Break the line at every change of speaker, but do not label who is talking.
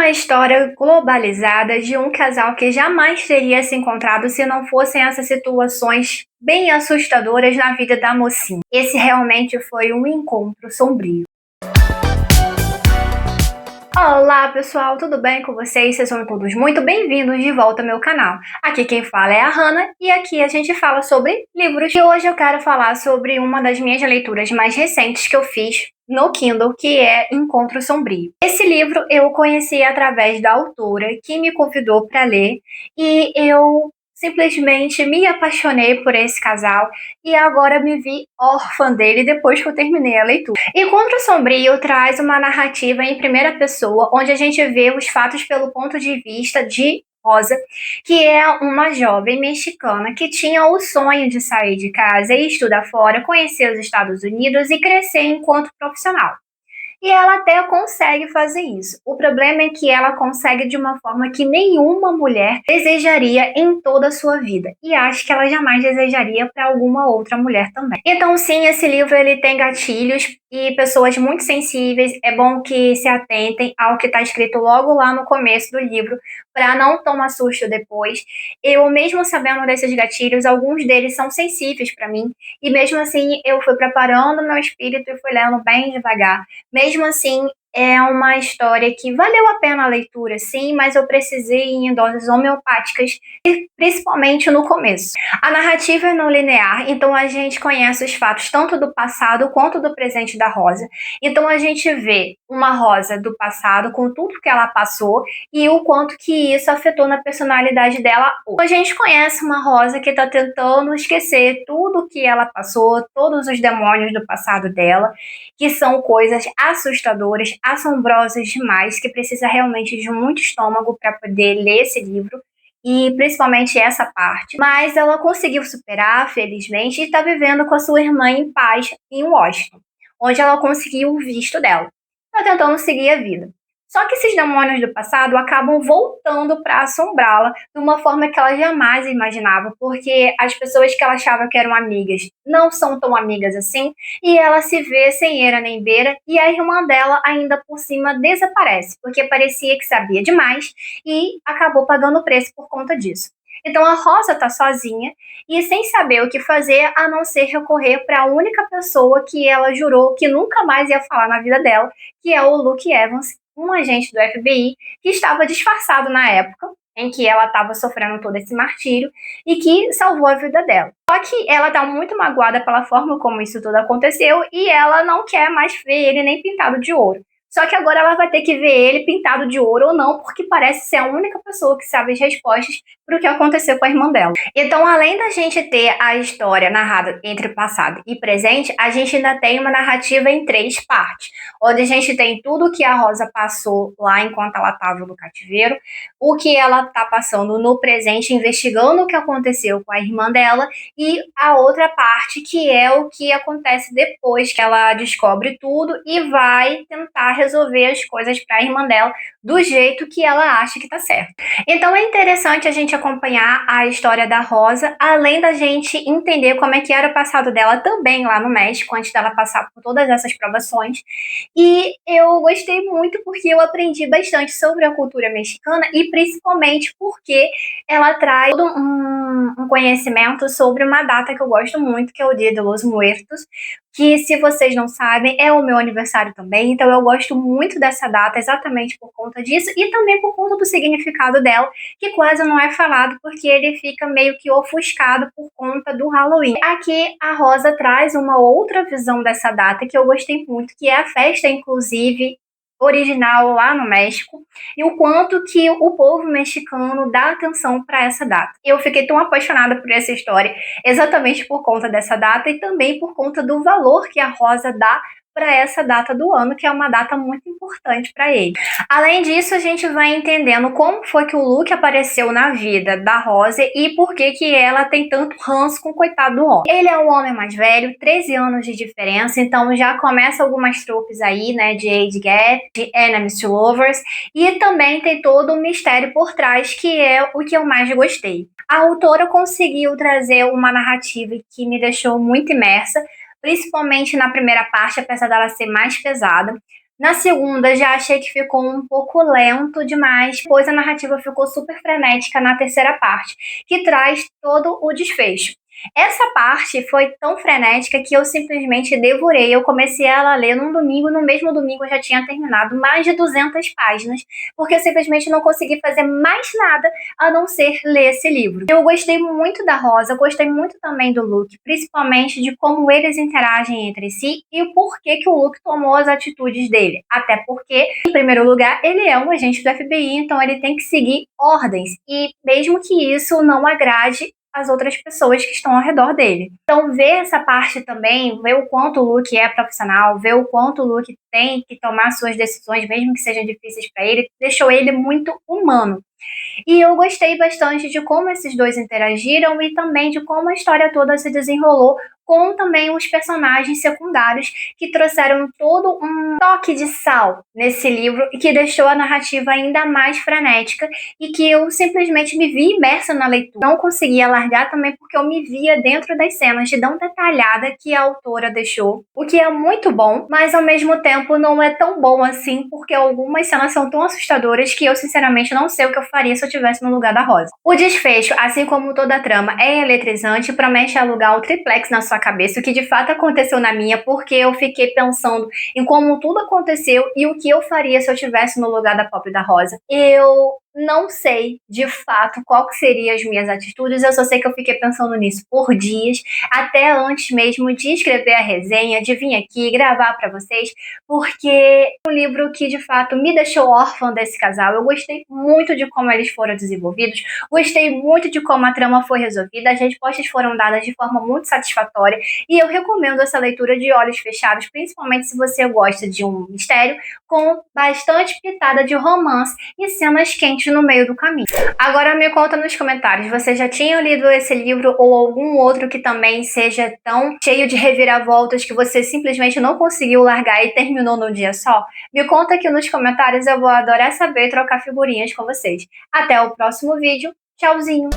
uma história globalizada de um casal que jamais teria se encontrado se não fossem essas situações bem assustadoras na vida da mocinha. Esse realmente foi um encontro sombrio. Olá pessoal, tudo bem com vocês? Sejam todos muito bem-vindos de volta ao meu canal. Aqui quem fala é a Hannah e aqui a gente fala sobre livros. E hoje eu quero falar sobre uma das minhas leituras mais recentes que eu fiz no Kindle, que é Encontro Sombrio. Esse livro eu conheci através da autora que me convidou para ler e eu simplesmente me apaixonei por esse casal e agora me vi órfã dele depois que eu terminei a leitura. Encontro Sombrio traz uma narrativa em primeira pessoa, onde a gente vê os fatos pelo ponto de vista de Rosa, que é uma jovem mexicana que tinha o sonho de sair de casa e estudar fora, conhecer os Estados Unidos e crescer enquanto profissional. E ela até consegue fazer isso. O problema é que ela consegue de uma forma que nenhuma mulher desejaria em toda a sua vida. E acho que ela jamais desejaria para alguma outra mulher também. Então, sim, esse livro ele tem gatilhos e pessoas muito sensíveis. É bom que se atentem ao que está escrito logo lá no começo do livro, para não tomar susto depois. Eu, mesmo sabendo desses gatilhos, alguns deles são sensíveis para mim. E mesmo assim, eu fui preparando meu espírito e fui lendo bem devagar. Mesmo assim, é uma história que valeu a pena a leitura, sim, mas eu precisei ir em doses homeopáticas, principalmente no começo. A narrativa é não linear, então a gente conhece os fatos tanto do passado quanto do presente da Rosa. Então a gente vê uma Rosa do passado com tudo que ela passou e o quanto que isso afetou na personalidade dela hoje. A gente conhece uma Rosa que está tentando esquecer tudo que ela passou, todos os demônios do passado dela, que são coisas assustadoras, assombrosas demais, que precisa realmente de muito estômago para poder ler esse livro, e principalmente essa parte. Mas ela conseguiu superar, felizmente, e está vivendo com a sua irmã em paz em Washington, onde ela conseguiu o visto dela. Está tentando seguir a vida. Só que esses demônios do passado acabam voltando para assombrá-la de uma forma que ela jamais imaginava, porque as pessoas que ela achava que eram amigas não são tão amigas assim, e ela se vê sem eira nem beira, e a irmã dela ainda por cima desaparece, porque parecia que sabia demais e acabou pagando o preço por conta disso. Então a Rosa tá sozinha e sem saber o que fazer a não ser recorrer para a única pessoa que ela jurou que nunca mais ia falar na vida dela, que é o Luke Evans, um agente do FBI que estava disfarçado na época em que ela estava sofrendo todo esse martírio e que salvou a vida dela. Só que ela tá muito magoada pela forma como isso tudo aconteceu e ela não quer mais ver ele nem pintado de ouro. Só que agora ela vai ter que ver ele pintado de ouro ou não, porque parece ser a única pessoa que sabe as respostas para o que aconteceu com a irmã dela. Então, além da gente ter a história narrada entre passado e presente, a gente ainda tem uma narrativa em 3 partes, onde a gente tem tudo que a Rosa passou lá enquanto ela estava no cativeiro, o que ela está passando no presente, investigando o que aconteceu com a irmã dela, e a outra parte que é o que acontece depois que ela descobre tudo e vai tentar resolver as coisas para a irmã dela do jeito que ela acha que tá certo. Então é interessante a gente acompanhar a história da Rosa, além da gente entender como é que era o passado dela também lá no México, antes dela passar por todas essas provações. E eu gostei muito porque eu aprendi bastante sobre a cultura mexicana e principalmente porque ela traz todo um conhecimento sobre uma data que eu gosto muito, que é o Dia de los Muertos, que, se vocês não sabem, é o meu aniversário também, então eu gosto muito dessa data exatamente por conta disso e também por conta do significado dela, que quase não é falado porque ele fica meio que ofuscado por conta do Halloween. Aqui a Rosa traz uma outra visão dessa data que eu gostei muito, que é a festa, inclusive, original lá no México, e o quanto que o povo mexicano dá atenção para essa data. Eu fiquei tão apaixonada por essa história exatamente por conta dessa data e também por conta do valor que a Rosa dá para essa data do ano, que é uma data muito importante para ele. Além disso, a gente vai entendendo como foi que o Luke apareceu na vida da Rosa e por que que ela tem tanto ranço com o coitado do homem. Ele é o homem mais velho, 13 anos de diferença, então já começa algumas tropes aí, né, de age gap, de enemies to lovers, e também tem todo um mistério por trás, que é o que eu mais gostei. A autora conseguiu trazer uma narrativa que me deixou muito imersa, principalmente na primeira parte, apesar dela ser mais pesada. Na segunda, já achei que ficou um pouco lento demais, pois a narrativa ficou super frenética na terceira parte, que traz todo o desfecho. Essa parte foi tão frenética que eu simplesmente devorei. Eu comecei ela a ler num domingo, no mesmo domingo eu já tinha terminado mais de 200 páginas, porque eu simplesmente não consegui fazer mais nada a não ser ler esse livro. Eu gostei muito da Rosa, gostei muito também do Luke, principalmente de como eles interagem entre si e o porquê que o Luke tomou as atitudes dele. Até porque, em primeiro lugar, ele é um agente do FBI, então ele tem que seguir ordens. E mesmo que isso não agrade as outras pessoas que estão ao redor dele. Então, ver essa parte também, ver o quanto o Luke é profissional, ver o quanto o Luke tem que tomar suas decisões, mesmo que sejam difíceis para ele, deixou ele muito humano. E eu gostei bastante de como esses dois interagiram e também de como a história toda se desenrolou com também os personagens secundários que trouxeram todo um toque de sal nesse livro e que deixou a narrativa ainda mais frenética e que eu simplesmente me vi imersa na leitura. Não conseguia largar também porque eu me via dentro das cenas de tão detalhada que a autora deixou, o que é muito bom, mas ao mesmo tempo não é tão bom assim porque algumas cenas são tão assustadoras que eu sinceramente não sei o que eu faria se eu estivesse no lugar da Rosa. O desfecho, assim como toda a trama, é eletrizante e promete alugar o triplex na sua cabeça, o que de fato aconteceu na minha, porque eu fiquei pensando em como tudo aconteceu e o que eu faria se eu estivesse no lugar da Pop e da Rosa. Eu não sei de fato qual que seriam as minhas atitudes, eu só sei que eu fiquei pensando nisso por dias, até antes mesmo de escrever a resenha, de vir aqui gravar para vocês, porque é um livro que de fato me deixou órfã desse casal. Eu gostei muito de como eles foram desenvolvidos, gostei muito de como a trama foi resolvida, as respostas foram dadas de forma muito satisfatória e eu recomendo essa leitura de olhos fechados, principalmente se você gosta de um mistério com bastante pitada de romance e cenas quentes no meio do caminho. Agora me conta nos comentários, você já tinha lido esse livro ou algum outro que também seja tão cheio de reviravoltas que você simplesmente não conseguiu largar e terminou num dia só? Me conta aqui nos comentários, eu vou adorar saber e trocar figurinhas com vocês. Até o próximo vídeo, tchauzinho!